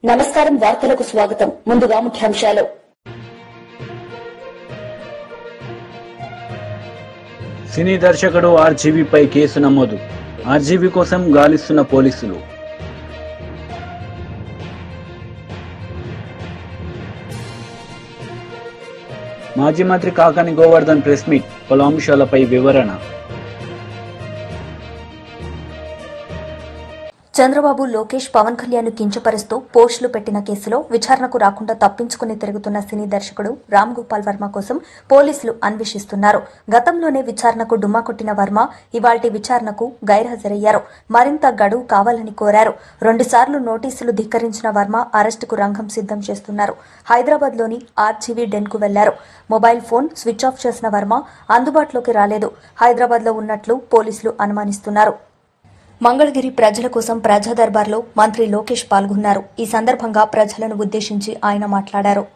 నమస్కారం వార్తలకు స్వాగతం ముందుగా ముఖ్యాంశాలు సినీ దర్శకుడు ఆర్జీవీపై కేసు నమోదు ఆర్జీవీ కోసం గాలిస్తున్న పోలీసులు మాజీ మంత్రి కాకాని గోవర్ధన్ ప్రెస్ మీట్ పలు అంశాలపై వివరణ చంద్రబాబు లోకేష్ పవన్ కళ్యాణ్ కించపరుస్తూ పోస్టులు పెట్టిన కేసులో విచారణకు రాకుండా తప్పించుకుని తిరుగుతున్న సినీ దర్శకుడు రామ్ గోపాల్ వర్మ కోసం పోలీసులు అన్వేషిస్తున్నారు. గతంలోనే విచారణకు డుమ్మా కొట్టిన వర్మ ఇవాల్టి విచారణకు గైర్హాజరయ్యారు. మరింత గడువు కావాలని కోరారు. 2 సార్లు నోటీసులు ధిక్కరించిన వర్మ అరెస్టుకు రంగం సిద్ధం చేస్తున్నారు. హైదరాబాద్లోని ఆర్జీవీ డెన్కు వెళ్లారు. మొబైల్ ఫోన్ స్విచ్ ఆఫ్ చేసిన వర్మ అందుబాటులోకి రాలేదు. హైదరాబాద్లో ఉన్నట్లు పోలీసులు అనుమానిస్తున్నారు. మంగళగిరి ప్రజల కోసం ప్రజా దర్బార్లో మంత్రి లోకేష్ పాల్గొన్నారు. ఈ సందర్భంగా ప్రజలను ఉద్దేశించి ఆయన మాట్లాడారు.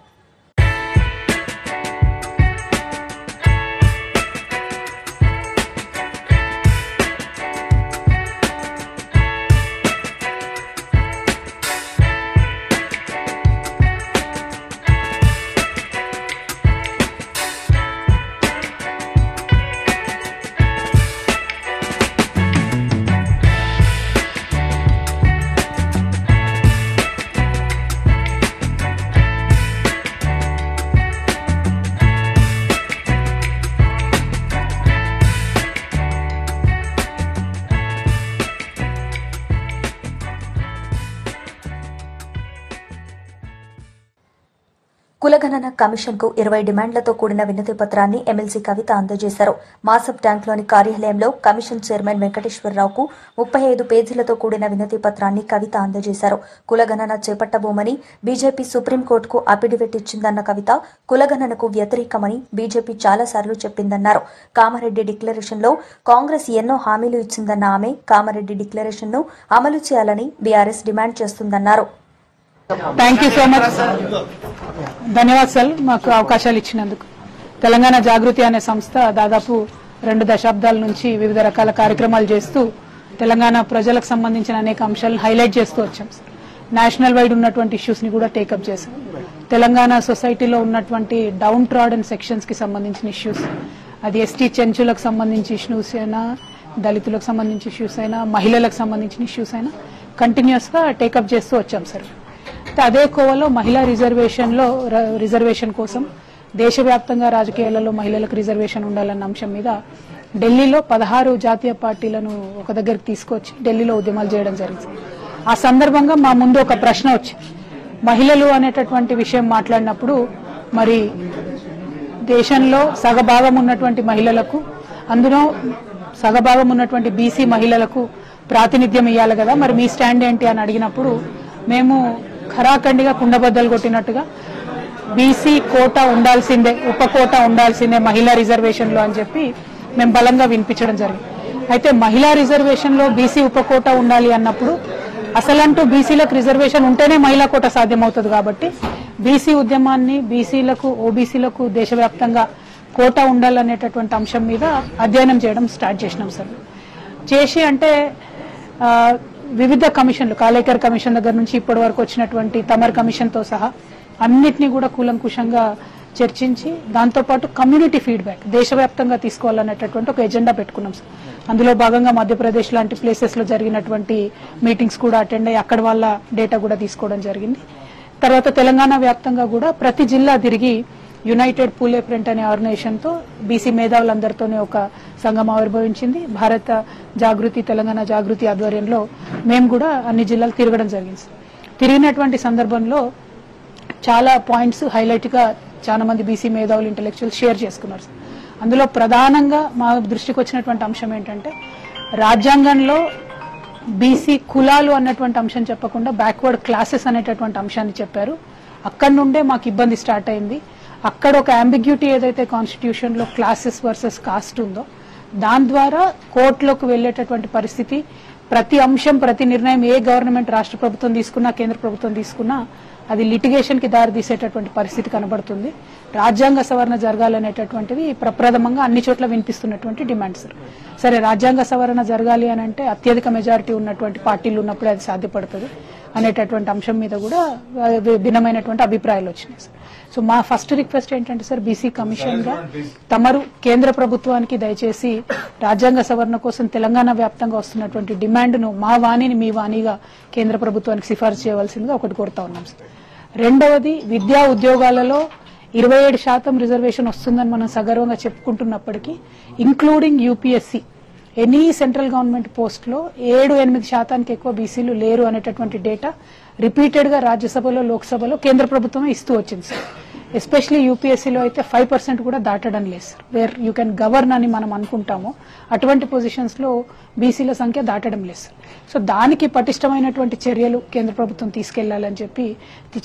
కులగణన కమిషన్ కు 20 డిమాండ్లతో కూడిన వినతి పత్రాన్ని ఎమ్మెల్సీ కవిత అందజేశారు. మాసబ్ ట్యాంక్లోని కార్యాలయంలో కమిషన్ చైర్మన్ వెంకటేశ్వరరావుకు 35 పేజీలతో కూడిన వినతి పత్రాన్ని కవిత అందజేశారు. కులగణన చేపట్టబోమని బీజేపీ సుప్రీంకోర్టుకు అఫిడవిట్ ఇచ్చిందన్న కవిత కులగణనకు వ్యతిరేకమని బీజేపీ చాలాసార్లు చెప్పిందన్నారు. కామారెడ్డి డిక్లరేషన్లో కాంగ్రెస్ ఎన్నో హామీలు ఇచ్చిందన్న ఆమె కామారెడ్డి డిక్లరేషన్ను అమలు చేయాలని బీఆర్ఎస్ డిమాండ్ చేస్తుందన్నారు. Thank you so much. ధన్యవాదాలు సార్ మాకు అవకాశాలు ఇచ్చినందుకు. తెలంగాణ జాగృతి అనే సంస్థ దాదాపు 2 దశాబ్దాల నుంచి వివిధ రకాల కార్యక్రమాలు చేస్తూ తెలంగాణ ప్రజలకు సంబంధించిన అనేక అంశాలను హైలైట్ చేస్తూ వచ్చాం సార్. నేషనల్ వైడ్ ఉన్నటువంటి ఇష్యూస్ ని కూడా టేకప్ చేశాం. తెలంగాణ సొసైటీలో ఉన్నటువంటి డౌన్ ట్రాడన్ సెక్షన్స్ కి సంబంధించిన ఇష్యూస్, అది ఎస్టీ చెంచులకు సంబంధించి ఇష్యూస్ అయినా, దళితులకు సంబంధించి ఇష్యూస్ అయినా, మహిళలకు సంబంధించిన ఇష్యూస్ అయినా కంటిన్యూస్ గా టేకప్ చేస్తూ వచ్చాం సార్. అదే కోవలో మహిళా రిజర్వేషన్ కోసం దేశవ్యాప్తంగా రాజకీయాలలో మహిళలకు రిజర్వేషన్ ఉండాలన్న అంశం మీద ఢిల్లీలో 16 జాతీయ పార్టీలను ఒక దగ్గరికి తీసుకొచ్చి ఢిల్లీలో ఉద్యమాలు చేయడం జరిగింది. ఆ సందర్భంగా మా ముందు ఒక ప్రశ్న వచ్చింది. మహిళలు అనేటటువంటి విషయం మాట్లాడినప్పుడు మరి దేశంలో సగభాగం ఉన్నటువంటి మహిళలకు, అందులో సగభాగం ఉన్నటువంటి బీసీ మహిళలకు ప్రాతినిధ్యం ఇవ్వాలి కదా, మరి మీ స్టాండ్ ఏంటి అని అడిగినప్పుడు మేము ఖరాఖండిగా కుండబద్దలు కొట్టినట్టుగా బీసీ కోటా ఉండాల్సిందే, ఉప కోటా ఉండాల్సిందే మహిళా రిజర్వేషన్ లో అని చెప్పి మేము బలంగా వినిపించడం జరిగింది. అయితే మహిళా రిజర్వేషన్ లో బీసీ ఉప కోటా ఉండాలి అన్నప్పుడు అసలంటూ బీసీలకు రిజర్వేషన్ ఉంటేనే మహిళా కోటా సాధ్యమవుతుంది. కాబట్టి బీసీ ఉద్యమాన్ని బీసీలకు, ఓబీసీలకు దేశవ్యాప్తంగా కోటా ఉండాలనేటటువంటి అంశం మీద అధ్యయనం చేయడం స్టార్ట్ చేసినాం సార్. చేసి అంటే వివిధ కమిషన్లు, కాలేకర్ కమిషన్ దగ్గర నుంచి ఇప్పటి వరకు వచ్చినటువంటి తమర్ కమిషన్ తో సహా అన్నిటినీ కూడా కూలంకుషంగా చర్చించి దాంతోపాటు కమ్యూనిటీ ఫీడ్బ్యాక్ దేశవ్యాప్తంగా తీసుకోవాలనేటటువంటి ఒక ఎజెండా పెట్టుకున్నాం సార్. అందులో భాగంగా మధ్యప్రదేశ్ లాంటి ప్లేసెస్ లో జరిగినటువంటి మీటింగ్స్ కూడా అటెండ్ అయ్యి అక్కడ వాళ్ళ డేటా కూడా తీసుకోవడం జరిగింది. తర్వాత తెలంగాణ వ్యాప్తంగా కూడా ప్రతి జిల్లా తిరిగి యునైటెడ్ పూలే ప్రింట్ అనే ఆర్గనైజేషన్ తో బీసీ మేధావులందరితోనే ఒక సంఘం ఆవిర్భవించింది. భారత జాగృతి, తెలంగాణ జాగృతి ఆధ్వర్యంలో మేము కూడా అన్ని జిల్లాలు తిరగడం జరిగింది. తిరిగినటువంటి సందర్భంలో చాలా పాయింట్స్ హైలైట్ గా చాలా మంది బీసీ మేధావులు, ఇంటెలెక్చువల్ షేర్ చేసుకున్నారు. అందులో ప్రధానంగా మా దృష్టికి వచ్చినటువంటి అంశం ఏంటంటే రాజ్యాంగంలో బీసీ కులాలు అన్నటువంటి అంశం చెప్పకుండా బ్యాక్వర్డ్ క్లాసెస్ అనేటటువంటి అంశాన్ని చెప్పారు. అక్కడి నుండే మాకు ఇబ్బంది స్టార్ట్ అయింది. అక్కడ ఒక అంబిగ్యూటీ ఏదైతే కాన్స్టిట్యూషన్ లో క్లాసెస్ వర్సెస్ కాస్ట్ ఉందో దాని ద్వారా కోర్టులోకి వెళ్లేటటువంటి పరిస్థితి, ప్రతి అంశం, ప్రతి నిర్ణయం ఏ గవర్నమెంట్, రాష్ట్ర ప్రభుత్వం తీసుకున్నా, కేంద్ర ప్రభుత్వం తీసుకున్నా అది లిటిగేషన్ కి దారి తీసేటటువంటి పరిస్థితి కనబడుతుంది. రాజ్యాంగ సవరణ జరగాలనేటటువంటిది ప్రప్రథమంగా అన్ని చోట్ల వినిపిస్తున్నటువంటి డిమాండ్ సార్. సరే, రాజ్యాంగ సవరణ జరగాలి అని అంటే అత్యధిక మెజారిటీ ఉన్నటువంటి పార్టీలు ఉన్నప్పుడే అది సాధ్యపడుతుంది. అనేటటువంటి అంశం మీద కూడా భిన్నమైనటువంటి అభిప్రాయాలు వచ్చినాయి సార్. సో మా ఫస్ట్ రిక్వెస్ట్ ఏంటంటే సార్, బీసీ కమిషన్ గా తమరు కేంద్ర ప్రభుత్వానికి దయచేసి రాజ్యాంగ సవరణ కోసం తెలంగాణ వ్యాప్తంగా వస్తున్నటువంటి డిమాండ్ను మా వాణిని మీ వాణిగా కేంద్ర ప్రభుత్వానికి సిఫార్సు చేయవలసిందిగా ఒకటి కోరుతా ఉన్నాం సార్. రెండవది, విద్యా ఉద్యోగాలలో 27% రిజర్వేషన్ వస్తుందని మనం సగర్వంగా చెప్పుకుంటున్నప్పటికీ including UPSC any central government post లో 7-8% ఎక్కువ బీసీలు లేరు అనేటటువంటి డేటా రిపీటెడ్ గా రాజ్యసభలో లోక్సభలో కేంద్ర ప్రభుత్వమే ఇస్తూ వచ్చింది సార్. ఎస్పెషలీ యూపీఎస్సీలో అయితే 5% కూడా దాటడం లేదు sir. Where you can govern అని మనం అనుకుంటామో అటువంటి పొజిషన్స్ లో బీసీల సంఖ్య దాటడం లేదు సార్. సో దానికి పటిష్టమైనటువంటి చర్యలు కేంద్ర ప్రభుత్వం తీసుకెళ్లాలని చెప్పి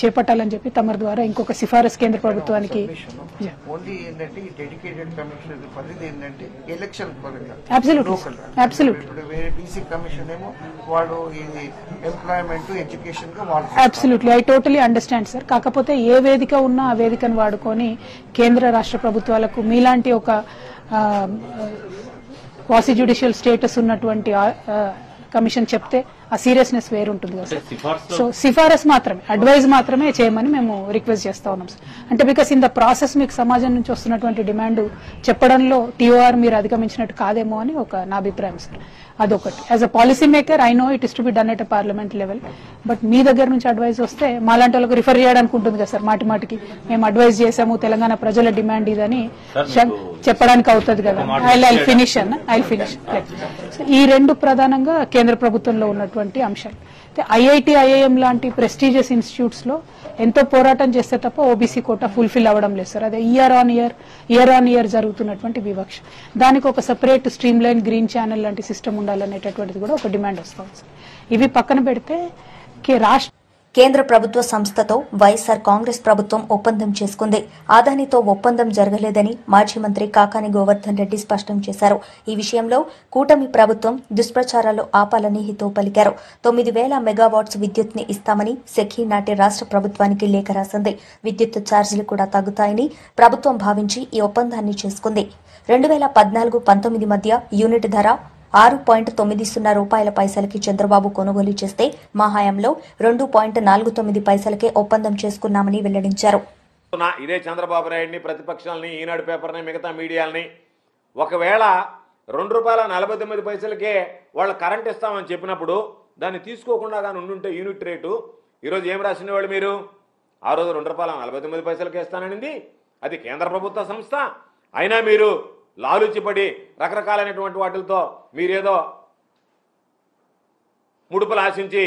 చేపట్టాలని చెప్పి తమ ద్వారా ఇంకొక సిఫారసు కేంద్ర ప్రభుత్వానికి. Absolutely, I totally understand sir. కాకపోతే ఏ వేదిక ఉన్నా ఆ వేదికను వాడుకొని కేంద్ర రాష్ట్ర ప్రభుత్వాలకు మీలాంటి ఒక క్వాసి జ్యుడిషియల్ స్టేటస్ ఉన్నటువంటి కమిషన్ చెప్తే ఆ సీరియస్నెస్ వేరుంటుంది కదా సార్. సో సిఫారసు మాత్రమే, అడ్వైజ్ మాత్రమే చేయమని మేము రిక్వెస్ట్ చేస్తా ఉన్నాం సార్. అంటే బికాస్ ఇన్ ద ప్రాసెస్ మీకు సమాజం నుంచి వస్తున్నటువంటి డిమాండ్ చెప్పడంలో టీఓఆర్ మీరు అధిగమించినట్టు కాదేమో అని నా అభిప్రాయం సార్. అదొకటి. As a policy maker I know it is to be done at a parliament level, but మీ దగ్గర నుంచి అడ్వైజ్ వస్తే మాలాంటి వాళ్ళకి రిఫర్ చేయడానికి ఉంటుంది కదా సార్. మాటికి మేము అడ్వైజ్ చేసాము, తెలంగాణ ప్రజల డిమాండ్ ఇదని చెప్పడానికి అవుతుంది కదా. I finish. ఈ రెండు ప్రధానంగా కేంద్ర ప్రభుత్వంలో ఉన్నటువంటి అంశాలు. ఐఐటి, ఐఐఎం లాంటి ప్రెస్టీజియస్ ఇన్స్టిట్యూట్స్ లో ఎంతో పోరాటం చేస్తే తప్ప ఓబీసీ కోటా ఫుల్ఫిల్ అవ్వడం లేదు సార్. అదే ఇయర్ ఆన్ ఇయర్ జరుగుతున్నటువంటి వివక్ష. దానికి ఒక separate stream line green channel లాంటి సిస్టమ్ ఉండాలనేటటువంటిది కూడా ఒక డిమాండ్ వస్తుంది సార్. ఇవి పక్కన పెడితే కేంద్ర ప్రభుత్వ సంస్థతో వైఎస్సార్ కాంగ్రెస్ ప్రభుత్వం ఒప్పందం చేసుకుంది. అదానితో ఒప్పందం జరగలేదని మాజీ మంత్రి కాకాని గోవర్ధన్ రెడ్డి స్పష్టం చేశారు. ఈ విషయంలో కూటమి ప్రభుత్వం దుష్ప్రచారాలు ఆపాలని హితవు పలికారు. 9,000 మెగావాట్స్ విద్యుత్ ని ఇస్తామని సెఖీ నాటి రాష్ట్ర ప్రభుత్వానికి లేఖ రాసింది. విద్యుత్ ఛార్జీలు కూడా తగ్గుతాయని ప్రభుత్వం భావించి ఈ ఒప్పందాన్ని చేసుకుంది. 2014-19 మధ్య యూనిట్ ధర 6.90 రూపాయల పైసలకి చంద్రబాబు కొనుగోలు చేస్తే మా హయాంలో 2.49 పైసలకే ఒప్పందం చేసుకున్నామని వెల్లడించారు. ఇదే చంద్రబాబు నాయుడిని, ప్రతిపక్షాలని, ఈనాడు పేపర్ని, మిగతా మీడియాలని ఒకవేళ ₹2.49 వాళ్ళు కరెంట్ ఇస్తామని చెప్పినప్పుడు దాన్ని తీసుకోకుండా కానీ ఉండుంటే యూనిట్ రేటు ఈరోజు ఏం రాసిన వాళ్ళు మీరు? ఆ రోజు ₹2.49 ఇస్తాననింది అది కేంద్ర ప్రభుత్వ సంస్థ. అయినా మీరు లాలుచిపడి రకరకాలైనటువంటి వాటితో మీరేదో ముడుపులు ఆశించి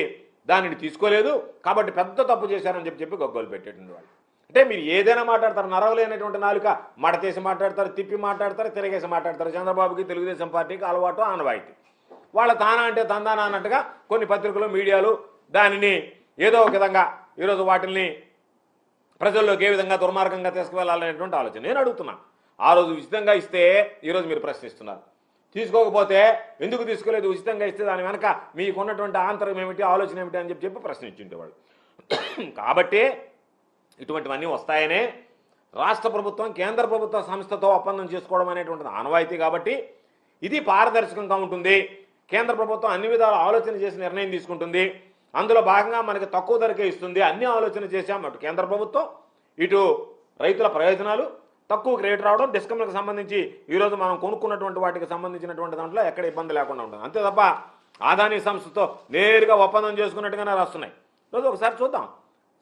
దానిని తీసుకోలేదు కాబట్టి పెద్ద తప్పు చేశారని చెప్పి గొగ్గోలు పెట్టేటువంటి వాళ్ళు. అంటే మీరు ఏదైనా మాట్లాడతారు, నరవలేనటువంటి నాలుక మడతేసి మాట్లాడతారు, తిప్పి మాట్లాడతారు, తిరగేసి మాట్లాడతారు. చంద్రబాబుకి, తెలుగుదేశం పార్టీకి అలవాటు, ఆనవాయితీ. వాళ్ళ తానా అంటే తందానా అన్నట్టుగా కొన్ని పత్రికలు, మీడియాలు దానిని ఏదో ఒక విధంగా ఈరోజు వాటిని ప్రజల్లోకి ఏ విధంగా దుర్మార్గంగా తీసుకువెళ్ళాలనేటువంటి ఆలోచన. నేను అడుగుతున్నా, ఆ రోజు ఉచితంగా ఇస్తే ఈరోజు మీరు ప్రశ్నిస్తున్నారు. తీసుకోకపోతే ఎందుకు తీసుకోలేదు? ఉచితంగా ఇస్తే దాని వెనక మీకున్నటువంటి ఆంతరం ఏమిటి, ఆలోచన ఏమిటి అని చెప్పి ప్రశ్నించుండేవాళ్ళు. కాబట్టి ఇటువంటివన్నీ వస్తాయనే రాష్ట్ర ప్రభుత్వం కేంద్ర ప్రభుత్వ సంస్థతో ఒప్పందం చేసుకోవడం అనేటువంటిది ఆనవాయితీ. కాబట్టి ఇది పారదర్శకంగా ఉంటుంది. కేంద్ర ప్రభుత్వం అన్ని విధాలు ఆలోచన చేసి నిర్ణయం తీసుకుంటుంది. అందులో భాగంగా మనకి తక్కువ ధరకే ఇస్తుంది. అన్ని ఆలోచన చేశాం. అటు కేంద్ర ప్రభుత్వం, ఇటు రైతుల ప్రయోజనాలు, తక్కువ రేటు రావడం, డిస్కమ్లకు సంబంధించి ఈరోజు మనం కొనుక్కున్నటువంటి వాటికి సంబంధించినటువంటి దాంట్లో ఎక్కడ ఇబ్బంది లేకుండా ఉంటుంది. అంతే తప్ప అదానీ సంస్థతో నేరుగా ఒప్పందం చేసుకున్నట్టుగానే రాస్తున్నాయి. ఈరోజు ఒకసారి చూద్దాం.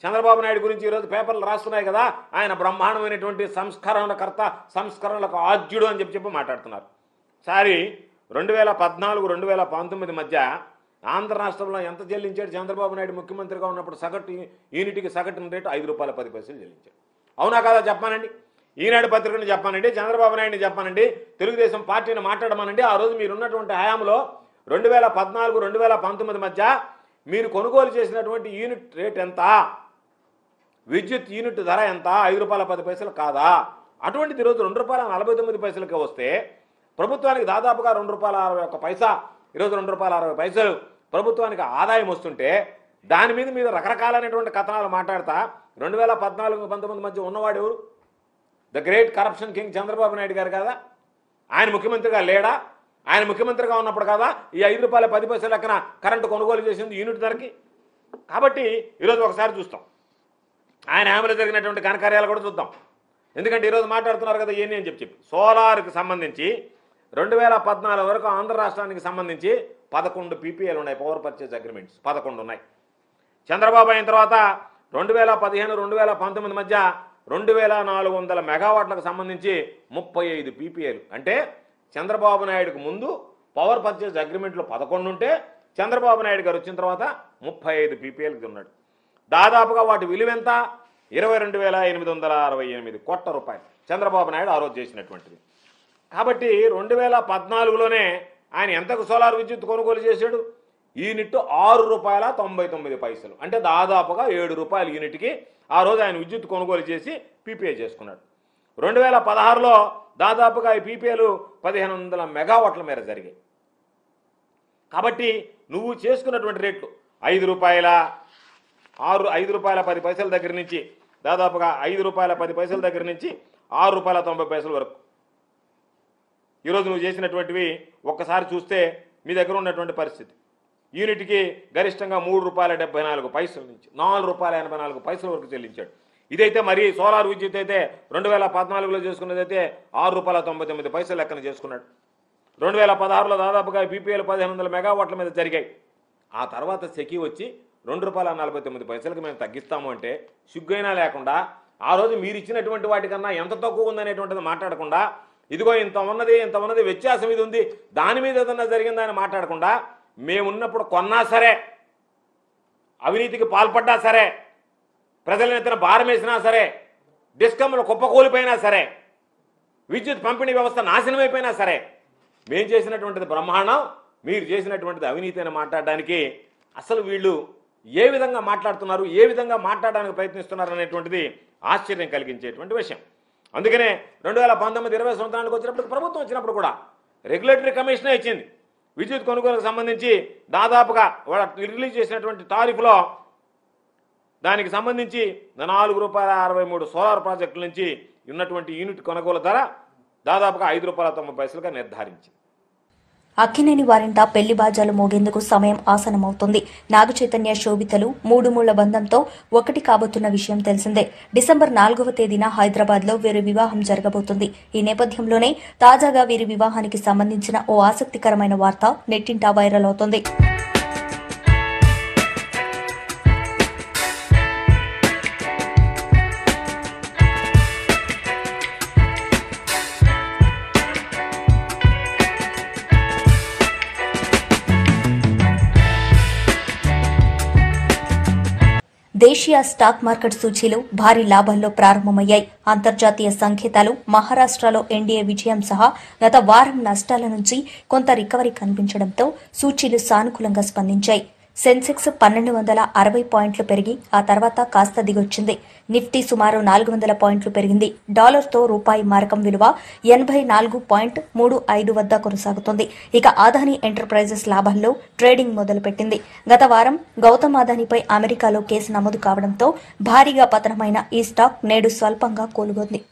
చంద్రబాబు నాయుడు గురించి ఈరోజు పేపర్లు రాస్తున్నాయి కదా, ఆయన బ్రహ్మాండమైనటువంటి సంస్కరణలకర్త, సంస్కరణలకు ఆద్యుడు అని చెప్పి మాట్లాడుతున్నారు. సారి 2014-2019 మధ్య ఆంధ్ర రాష్ట్రంలో ఎంత చెల్లించాడు చంద్రబాబు నాయుడు ముఖ్యమంత్రిగా ఉన్నప్పుడు? యూనిట్కి సగటు రేటు ₹5.10 చెల్లించాడు. అవునా కాదా చెప్పానండి? ఈనాడు పత్రికను చెప్పానండి, చంద్రబాబు నాయుడిని చెప్పానండి, తెలుగుదేశం పార్టీని మాట్లాడమనండి. ఆ రోజు మీరున్నటువంటి హయాంలో 2014-2019 మధ్య మీరు కొనుగోలు చేసినటువంటి యూనిట్ రేట్ ఎంత, విద్యుత్ యూనిట్ ధర ఎంత? ₹5.10 కాదా? అటువంటిది ఈరోజు ₹2.49 వస్తే ప్రభుత్వానికి దాదాపుగా ₹2.61, ఈరోజు ₹2.60 ప్రభుత్వానికి ఆదాయం వస్తుంటే దాని మీద రకరకాలైనటువంటి కథనాలు మాట్లాడతా 2014-19 మధ్య ఉన్నవాడు ఎవరు? The great corruption king Chandrababu Naidu గారు కదా? ఆయన ముఖ్యమంత్రిగా లేడా? ఆయన ముఖ్యమంత్రిగా ఉన్నప్పుడు కదా ఈ ₹5.10 లెక్కన కరెంటు కొనుగోలు చేసింది యూనిట్ ధరకి? కాబట్టి ఈరోజు ఒకసారి చూస్తాం, ఆయన హామీలో జరిగినటువంటి ఘనకార్యాలు కూడా చూద్దాం. ఎందుకంటే ఈరోజు మాట్లాడుతున్నారు కదా ఏంటి అని చెప్పి సోలార్కి సంబంధించి 2014 వరకు ఆంధ్ర రాష్ట్రానికి సంబంధించి 11 PPAలు ఉన్నాయి, పవర్ పర్చేజ్ అగ్రిమెంట్స్ 11 ఉన్నాయి. చంద్రబాబు అయిన తర్వాత 2015-2019 మధ్య 2400 మెగావాట్లకు సంబంధించి 35 PPAలు. అంటే చంద్రబాబు నాయుడుకు ముందు పవర్ పర్చేజ్ అగ్రిమెంట్లు 11 ఉంటే చంద్రబాబు నాయుడు గారు వచ్చిన తర్వాత 35 PPAలకు ఉన్నాడు. దాదాపుగా వాటి విలువ ఎంత? 22,868 కోట్ల రూపాయలు చంద్రబాబు నాయుడు ఆ రోజు చేసినటువంటిది. కాబట్టి 2014లోనే ఆయన ఎంతకు సోలార్ విద్యుత్ కొనుగోలు చేశాడు? యూనిట్ ₹6.99, అంటే దాదాపుగా ₹7 యూనిట్కి ఆ రోజు ఆయన విద్యుత్ కొనుగోలు చేసి PPA చేసుకున్నాడు. 2016లో దాదాపుగా ఈ PPAలు 1500 మెగావాట్ల మేర జరిగాయి. కాబట్టి నువ్వు చేసుకున్నటువంటి రేట్లు ₹5.10 దగ్గర నుంచి దాదాపుగా ₹5.10 దగ్గర నుంచి ₹6.90 వరకు ఈరోజు నువ్వు చేసినటువంటివి ఒక్కసారి చూస్తే మీ దగ్గర ఉన్నటువంటి పరిస్థితి యూనిట్కి గరిష్టంగా ₹3.74 నుంచి ₹4.84 వరకు చెల్లించాడు. ఇదైతే మరి సోలార్ విద్యుత్ అయితే 2014లో చేసుకున్నదైతే ₹6.99 లెక్కన చేసుకున్నాడు. 2016లో దాదాపుగా PPAలు 1500 మెగావాట్ల మీద జరిగాయి. ఆ తర్వాత సెకీ వచ్చి ₹2.49 మేము తగ్గిస్తాము అంటే సిగ్గైనా లేకుండా ఆ రోజు మీరు ఇచ్చినటువంటి వాటికన్నా ఎంత తక్కువ ఉందనేటువంటిది మాట్లాడకుండా ఇదిగో ఇంత ఉన్నది వ్యత్యాసం ఇది ఉంది దాని మీద ఏదన్నా జరిగిందని మాట్లాడకుండా మేమున్నప్పుడు కొన్నా సరే, అవినీతికి పాల్పడ్డా సరే, ప్రజల నెత్తిన భారం వేసినా సరే, డిస్కమ్లు కుప్పకూలిపోయినా సరే, విద్యుత్ పంపిణీ వ్యవస్థ నాశనమైపోయినా సరే, మేము చేసినటువంటిది బ్రహ్మాండం, మీరు చేసినటువంటిది అవినీతి అని మాట్లాడడానికి అసలు వీళ్ళు ఏ విధంగా మాట్లాడుతున్నారు, ఏ విధంగా మాట్లాడడానికి ప్రయత్నిస్తున్నారు అనేటువంటిది ఆశ్చర్యం కలిగించేటువంటి విషయం. అందుకనే 2019-20 సంవత్సరానికి వచ్చినప్పుడు ప్రభుత్వం వచ్చినప్పుడు కూడా రెగ్యులేటరీ కమిషనే ఇచ్చింది. విద్యుత్ కొనుగోలుకు సంబంధించి దాదాపుగా రిలీజ్ చేసినటువంటి తారీఫులో దానికి సంబంధించి ₹4.63 సోలార్ ప్రాజెక్టుల నుంచి ఉన్నటువంటి యూనిట్ కొనుగోలు ధర దాదాపుగా ₹5.90గా నిర్ధారించింది. అక్కినేని వారింట పెళ్లి బాజాలు మోగేందుకు సమయం ఆసనమవుతుంది. నాగ చైతన్య శోభితలు 3 మూళ్ల బంధంతో ఒకటి కాబోతున్న విషయం తెలిసిందే. డిసెంబర్ 4వ తేదీన హైదరాబాద్లో వీరి వివాహం జరగబోతుంది. ఈ నేపథ్యంలోనే తాజాగా వీరి వివాహానికి సంబంధించిన ఓ ఆసక్తికరమైన వార్త నెట్టింటా వైరల్ అవుతోంది. దేశీయ స్టాక్ మార్కెట్ సూచీలు భారీ లాభాల్లో ప్రారంభమయ్యాయి. అంతర్జాతీయ సంకేతాలు మహారాష్ట్రలో ఎన్డీఏ విజయం సహా గత వారం నష్టాల నుంచి కొంత రికవరీ కనిపించడంతో సూచీలు సానుకూలంగా స్పందించాయి. సెన్సెక్స్ 1260 పాయింట్లు పెరిగి ఆ తర్వాత కాస్త దిగొచ్చింది. నిఫ్టీ సుమారు 400 పాయింట్లు పెరిగింది. డాలర్తో రూపాయి మారకం విలువ 84.35 వద్ద కొనసాగుతోంది. ఇక అదానీ ఎంటర్ప్రైజెస్ లాభాల్లో ట్రేడింగ్ మొదలుపెట్టింది. గత వారం గౌతమ్ అదానీపై అమెరికాలో కేసు నమోదు కావడంతో భారీగా పతనమైన ఈ స్టాక్ నేడు స్వల్పంగా కోలుగొంది.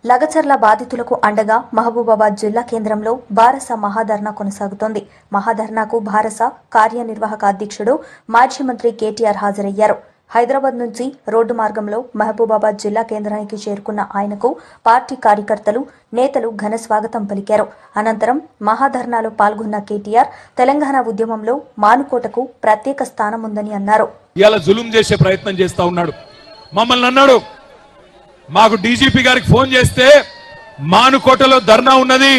లగచర్ల బాధితులకు అండగా మహబూబాబాద్ జిల్లా కేంద్రంలో భారస మహాధర్నా కొనసాగుతోంది. మహాధర్నాకు భారస కార్యనిర్వాహక అధ్యక్షుడు మాజీ మంత్రి కేటీఆర్ హాజరయ్యారు. హైదరాబాద్ నుంచి రోడ్డు మార్గంలో మహబూబాబాద్ జిల్లా కేంద్రానికి చేరుకున్న ఆయనకు పార్టీ కార్యకర్తలు, నేతలు ఘన స్వాగతం పలికారు. అనంతరం మహాధర్నాలో పాల్గొన్న కేటీఆర్ తెలంగాణ ఉద్యమంలో మానుకోటకు ప్రత్యేక స్థానం ఉందని అన్నారు. ఇలా జులుం చేసే ప్రయత్నం చేస్తా ఉన్నాడు. మమ్మల్ని అన్నాడు, మాకు డీజీపీ గారికి ఫోన్ చేస్తే మానుకోటలో ధర్నా ఉన్నది,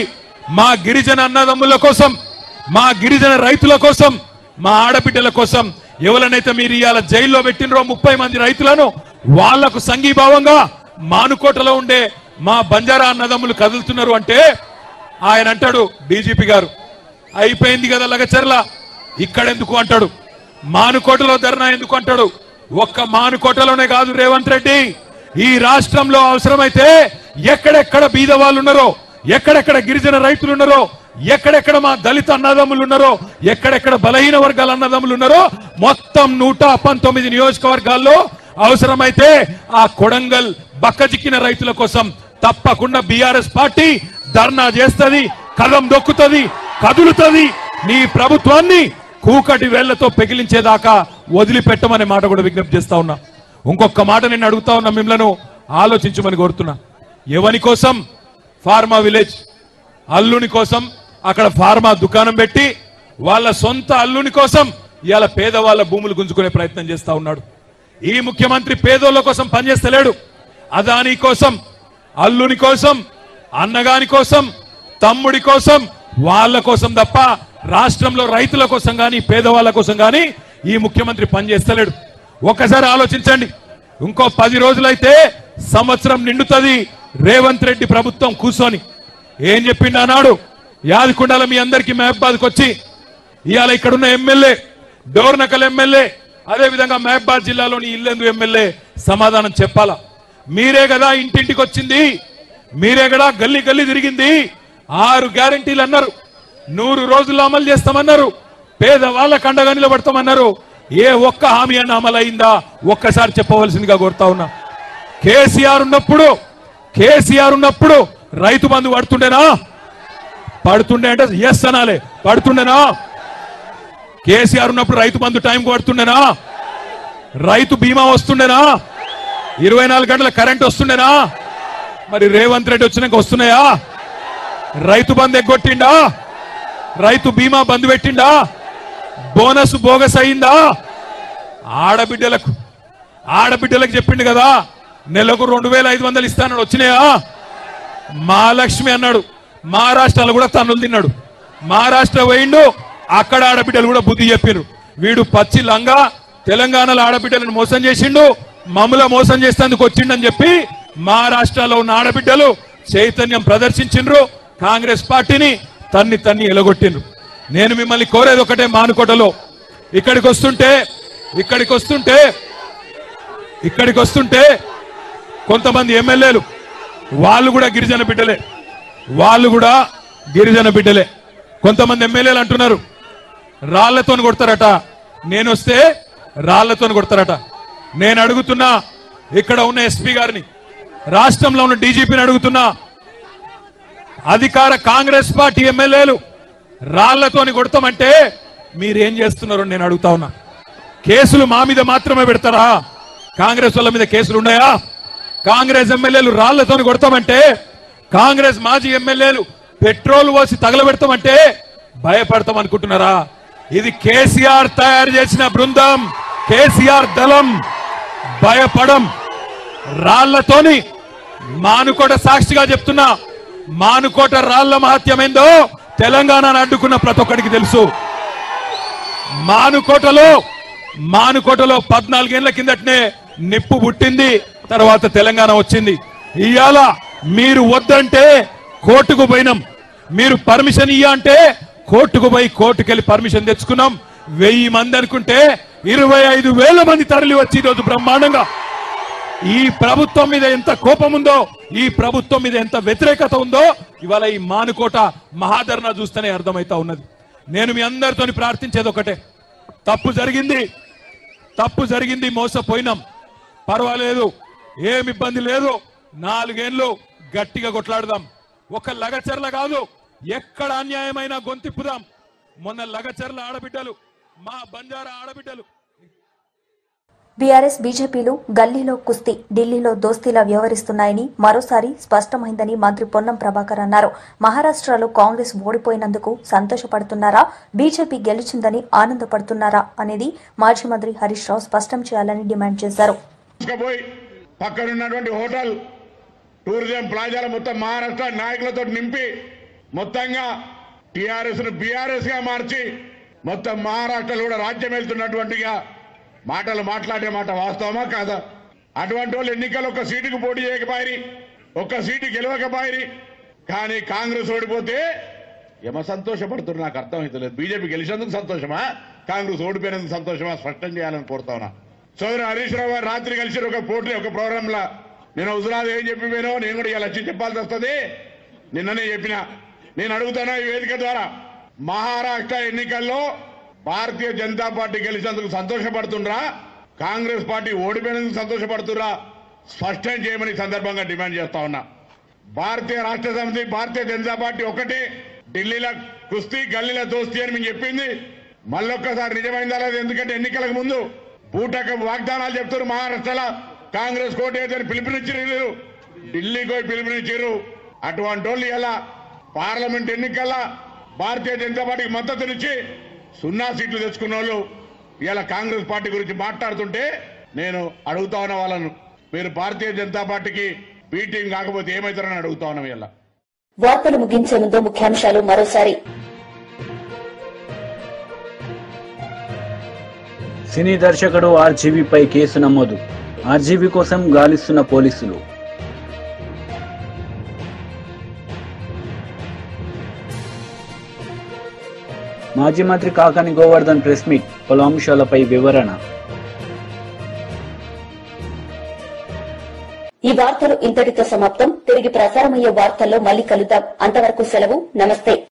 మా గిరిజన అన్నదమ్ముల కోసం, మా గిరిజన రైతుల కోసం, మా ఆడబిడ్డల కోసం, ఎవరినైతే మీరు ఇవాళ జైల్లో పెట్టినరో 30 మంది రైతులను వాళ్లకు సంఘీభావంగా మానుకోటలో ఉండే మా బంజారా అన్నదమ్ములు కదులుతున్నారు అంటే ఆయన అంటాడు డీజీపీ గారు, అయిపోయింది కదా లగచర్ల, ఇక్కడెందుకు అంటాడు, మానుకోటలో ధర్నా ఎందుకు అంటాడు. ఒక్క మానుకోటలోనే కాదు రేవంత్ రెడ్డి, ఈ రాష్ట్రంలో అవసరమైతే ఎక్కడెక్కడ బీద వాళ్ళు ఉన్నారో, ఎక్కడెక్కడ గిరిజన రైతులు ఉన్నారో, ఎక్కడెక్కడ మా దళిత అన్నదమ్ములు ఉన్నారో, ఎక్కడెక్కడ బలహీన వర్గాల అన్నదమ్ములు ఉన్నారో మొత్తం 119 నియోజకవర్గాల్లో అవసరమైతే ఆ కొడంగల్ బక్కజిక్కిన రైతుల కోసం తప్పకుండా బీఆర్ఎస్ పార్టీ ధర్నా చేస్తుంది, కదం దొక్కుతుంది, కదులుతుంది. నీ ప్రభుత్వాన్ని కూకటి వేళ్లతో పెగిలించేదాకా వదిలిపెట్టమనే మాట కూడా విజ్ఞప్తి చేస్తా ఉన్నా. ఇంకొక మాట నేను అడుగుతా ఉన్నా, మిమ్మల్ని ఆలోచించమని కోరుతున్నా. ఎవరి కోసం? ఫార్మా విలేజ్ అల్లుని కోసం అక్కడ ఫార్మా దుకాణం పెట్టి వాళ్ళ సొంత అల్లుని కోసం ఇవాళ పేదవాళ్ళ భూములు గుంజుకునే ప్రయత్నం చేస్తా ఉన్నాడు. ఈ ముఖ్యమంత్రి పేదోళ్ళ కోసం పనిచేస్తలేడు. అదాని కోసం, అల్లుని కోసం, అన్నగాని కోసం, తమ్ముడి కోసం, వాళ్ళ కోసం తప్ప రాష్ట్రంలో రైతుల కోసం గాని పేదవాళ్ళ కోసం గాని ఈ ముఖ్యమంత్రి పనిచేస్తలేడు. ఒక్కసారి ఆలోచించండి. ఇంకో 10 రోజులైతే సంవత్సరం నిండుతుంది రేవంత్ రెడ్డి ప్రభుత్వం కూర్చొని. ఏం చెప్పిండు అన్నాడు? యాదకొండల మీ అందరికీ మహబాద్కి వచ్చి ఇవాళ ఇక్కడున్న ఎమ్మెల్యే, డోర్నకల్ ఎమ్మెల్యే, అదేవిధంగా మహబాద్ జిల్లాలోని ఇల్లెందు ఎమ్మెల్యే సమాధానం చెప్పాలా? మీరే కదా ఇంటింటికి వచ్చింది, మీరే కదా గల్లీ గల్లీ తిరిగింది, 6 గ్యారంటీలు అన్నారు, 100 రోజుల్లో అమలు చేస్తామన్నారు, పేదవాళ్ళకు అండగా నిలబడతామన్నారు. ఏ ఒక్క హామీ అన్న అమలైందా? ఒక్కసారి చెప్పవలసిందిగా కోరుతా ఉన్నా. కేసీఆర్ ఉన్నప్పుడు రైతు బంధు పడుతుండేనా? పడుతుండే అంటే ఎస్ అనాలే. పడుతుండేనా? కేసీఆర్ ఉన్నప్పుడు రైతు బంధు టైంకి పడుతుండేనా? రైతు బీమా వస్తుండేనా? 24 గంటల కరెంట్ వస్తుండేనా? మరి రేవంత్ రెడ్డి వచ్చినాక వస్తున్నాయా? రైతు బంధు ఎగ్గొట్టిండా? రైతు బీమా బంద్ పెట్టిండా? బోనస్ బోగస్ అయిందా? ఆడబిడ్డలకు చెప్పిండు కదా నెలకు 2500 ఇస్తానని వచ్చినాయా? మహాలక్ష్మి అన్నాడు. మహారాష్ట్రలో కూడా తన్నులు తిన్నాడు. మహారాష్ట్ర పోయిండు, అక్కడ ఆడబిడ్డలు కూడా బుద్ధి చెప్పారు. వీడు పచ్చి లంగా తెలంగాణలో ఆడబిడ్డలను మోసం చేసిండు, మమ్మల మోసం చేసేందుకు వచ్చిండని చెప్పి మహారాష్ట్రలో ఉన్న ఆడబిడ్డలు చైతన్యం ప్రదర్శించిండ్రు. కాంగ్రెస్ పార్టీని తన్ని ఎలగొట్టిండ్రు. నేను మిమ్మల్ని కోరేది ఒకటే, మానుకోటలో ఇక్కడికి వస్తుంటే కొంతమంది ఎమ్మెల్యేలు వాళ్ళు కూడా గిరిజన బిడ్డలే. కొంతమంది ఎమ్మెల్యేలు అంటున్నారు రాళ్లతో కొడతారట, నేను వస్తే రాళ్లతో కొడతారట. నేను అడుగుతున్నా, ఇక్కడ ఉన్న ఎస్పీ గారిని, రాష్ట్రంలో ఉన్న డీజీపీని అడుగుతున్నా, అధికార కాంగ్రెస్ పార్టీ ఎమ్మెల్యేలు రాళ్లతోని కొడతామంటే మీరేం చేస్తున్నారు నేను అడుగుతా ఉన్నా. కేసులు మా మీద మాత్రమే పెడతారా? కాంగ్రెస్ వాళ్ళ మీద కేసులు ఉన్నాయా? కాంగ్రెస్ ఎమ్మెల్యేలు రాళ్లతోని కొడతామంటే, కాంగ్రెస్ మాజీ ఎమ్మెల్యేలు పెట్రోల్ పోసి తగలబెడతామంటే భయపడతాం అనుకుంటున్నారా? ఇది కేసీఆర్ తయారు చేసిన బృందం, కేసీఆర్ దళం. భయపడం. రాళ్లతోని మానుకోట సాక్షిగా చెప్తున్నా, మానుకోట రాళ్ల మహత్యమేందో తెలంగాణను అడ్డుకున్న ప్రతి ఒక్కడికి తెలుసు. మానుకోటలో 14 ఏళ్ల కిందటనే నిప్పు పుట్టింది, తర్వాత తెలంగాణ వచ్చింది. ఇవాళ మీరు వద్దంటే కోర్టుకు పోయినాం, మీరు పర్మిషన్ ఇయ్య అంటే కోర్టుకు పోయి కోర్టుకెళ్లి పర్మిషన్ తెచ్చుకున్నాం. 1000 మంది అనుకుంటే 25,000 మంది తరలి వచ్చి ఈరోజు బ్రహ్మాండంగా ఈ ప్రభుత్వం మీద ఎంత కోపం ఉందో, ఈ ప్రభుత్వం మీద ఎంత వ్యతిరేకత ఉందో ఇవాళ ఈ మానుకోట మహాధర్నా చూస్తేనే అర్థమైతా ఉన్నది. నేను మీ అందరితో ప్రార్థించేది ఒకటే, తప్పు జరిగింది, మోసపోయినాం, పర్వాలేదు, ఏమి ఇబ్బంది లేదు, 4 ఏళ్ళు గట్టిగా కొట్లాడదాం. ఒక లగచర్ల కాదు, ఎక్కడ అన్యాయమైన గొంతిప్పుదాం. మొన్న లగచర్ల ఆడబిడ్డలు, మా బంజారా ఆడబిడ్డలు. బీఆర్ఎస్ బీజేపీలు గల్లీలో కుస్తీ, ఢిల్లీలో దోస్తీలా వ్యవహరిస్తున్నాయని మరోసారి స్పష్టమైందని మంత్రి పొన్నం ప్రభాకర్ అన్నారు. మహారాష్ట్రలో కాంగ్రెస్ ఓడిపోయినందుకు సంతోషపడుతున్నారా, బీజేపీ గెలిచిందని ఆనందపడుతున్నారా అనేది మాజీ మంత్రి హరీష్ రావు స్పష్టం చేయాలని డిమాండ్ చేశారు. పక్కనున్నటువంటి హోటల్ టూరిజం ప్లాజాల మొత్తం మహారాష్ట్ర నాయకులతో నింపి మొత్తంగా టీఆర్ఎస్ ను బీఆర్ఎస్ గా మార్చి మొత్తం మహారాష్ట్రలో కూడా రాజ్యం వెళ్తున్నటువంటిగా మాటలు మాట్లాడే మాట వాస్తవమా కాదా? అటువంటి వాళ్ళు ఎన్నికలు 1 సీటుకు పోటీ చేయకపోయి, 1 సీటు గెలవకపోయి, కానీ కాంగ్రెస్ ఓడిపోతే ఏమో సంతోషపడుతున్నారు. నాకు అర్థమవుతలేదు. బీజేపీ గెలిచేందుకు సంతోషమా, కాంగ్రెస్ ఓడిపోయినందుకు సంతోషమా? స్పష్టం చేయాలని కోరుతావునా. సోదరు హరీష్ రావు గారు రాత్రి కలిసి ఒక ప్రోగ్రామ్ లా నేను హుజరాబాద్ ఏం చెప్పి పోయినా నేను కూడా ఇలా వచ్చి చెప్పాల్సి వస్తుంది. నిన్ననే చెప్పిన. నేను అడుగుతానా ఈ వేదిక ద్వారా, మహారాష్ట్ర ఎన్నికల్లో భారతీయ జనతా పార్టీ గెలిచినందుకు సంతోషపడుతుండ్రా, కాంగ్రెస్ పార్టీ ఓడిపోయినందుకు సంతోషపడుతురా? స్పష్టం చేయమని సందర్భంగా డిమాండ్ చేస్తా ఉన్నా. భారతీయ రాష్ట్ర సమితి, భారతీయ జనతా పార్టీ ఒకటే, ఢిల్లీలో కుస్తీ, గల్లీలో దోస్తీ అని మేము చెప్పింది. మళ్ళొక్కసారి నిజమైందా లేదు? ఎందుకంటే ఎన్నికలకు ముందు బూటక వాగ్దానాలు చెప్తారు. మహారాష్ట్రలో కాంగ్రెస్ కోటేదని పిలుపునిచ్చారు, ఢిల్లీకి పోయి పిలుపునిచ్చారు. అటువంటి వాళ్ళు ఇలా పార్లమెంట్ ఎన్నికల్లో భారతీయ జనతా పార్టీకి మద్దతునిచ్చి 0 సీట్లు తెచ్చుకున్న వాళ్ళు ఇలా కాంగ్రెస్ పార్టీ గురించి మాట్లాడుతుంటే నేను అడుగుతా ఉన్న వాళ్ళను, మీరు భారతీయ జనతా పార్టీకి బి టీం కాకపోతే ఏమవుతారని అడుగుతా ఉన్నాం. ఇలా వార్తలు ముగించే ముందు ముఖ్యాంశాలు మరోసారి. సినీ దర్శకుడు ఆర్జీవీపై కేసు నమోదు. ఆర్జీవీ కోసం గాలిస్తున్న పోలీసులు. మాజీ మంత్రి కాకాని గోవర్ధన్ ప్రెస్ మీట్, పలు అంశాలపై వివరణ. ఈ వార్తలు ఇంతటితో సమాప్తం. తిరిగి ప్రసారమయ్యే వార్తల్లో మళ్లీ కలుద్దాం. అంతవరకు సెలవు. నమస్తే.